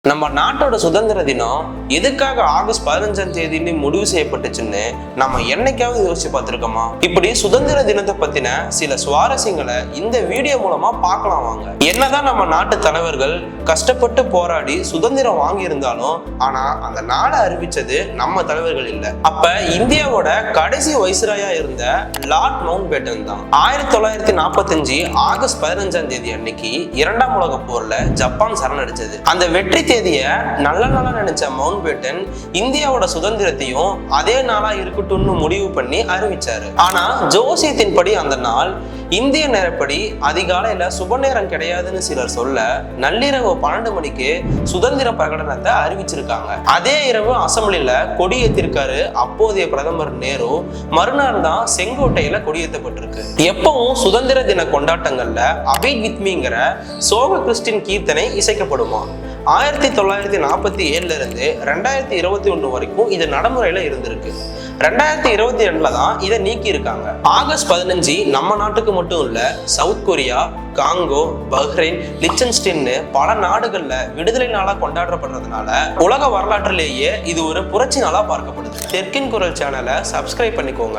நம்ம நாட்டோட சுதந்திர தினம் எதுக்காக ஆகஸ்ட் 15ஆம் தேதின்னு முடிவு செய்யப்பட்டுச்சுன்னு நம்ம என்னைக்காவது யோசிச்சு பார்த்திருக்கோமா? இப்படி சுதந்திர தினத்தை பத்தின சில சுவாரஸ்யங்களை இந்த வீடியோ மூலமா பார்க்கலாம் வாங்க. என்னதான் நம்ம நாட்டு தலைவர்கள் கஷ்டப்பட்டு போராடி சுதந்திரம் வாங்கி இருந்தாலும் ஆனா அந்த நாளை அறிவிச்சது நம்ம தலைவர்கள் இல்ல. அப்ப இந்தியாவோட கடைசி வைஸ்ராயா இருந்த லார்ட் மவுண்ட் பேட்டன் தான் 1945 ஆகஸ்ட் 15ஆம் தேதி அன்னைக்கு இரண்டாம் உலக போர்ல ஜப்பான் சரணடைச்சது. அந்த வெற்றி தேதிய நல்ல நாளா நினைச்ச மவுண்ட் பேட்டன் இந்தியாவோட சுதந்திரத்தையும் அதே நாளா இருக்கட்டும்னு முடிவு பண்ணி அறிவிச்சாரு. ஆனா ஜோசியத்தின்படி அந்த நாள் இந்திய நேரப்படி அதிகாலையில சுப நேரம் கிடையாதுன்னு சிலர் சொல்ல நள்ளிரவு 12 மணிக்கு சுதந்திர பிரகடனத்தை அறிவிச்சிருக்காங்க. அதே இரவு அசம்பிளில கொடியேற்றிருக்காரு அப்போதைய பிரதமர் நேரு. மறுநாள் தான் செங்கோட்டையில கொடியேற்றப்பட்டிருக்கு. எப்பவும் சுதந்திர தின கொண்டாட்டங்கள்ல அபீட் வித் மீங்கிற சோக கிறிஸ்டின் கீர்த்தனை இசைக்கப்படுமா? 1947 இருந்து 2021 வரைக்கும் இது நடைமுறையில இருந்திருக்கு. 2022 தான் இதை நீக்கி இருக்காங்க. ஆகஸ்ட் 15 நம்ம நாட்டுக்கு மட்டும் இல்ல, சவுத் கொரியா, காங்கோ, பஹ்ரைன், லிச்சன்ஸ்டைன்னு பல நாடுகள்ல விடுதலை நாளா கொண்டாடப்படுறதுனால உலக வரலாற்றிலேயே இது ஒரு புரட்சி நாளா பார்க்கப்படுது. தெற்கின் குரல் சேனலை சப்ஸ்கிரைப் பண்ணிக்கோங்க.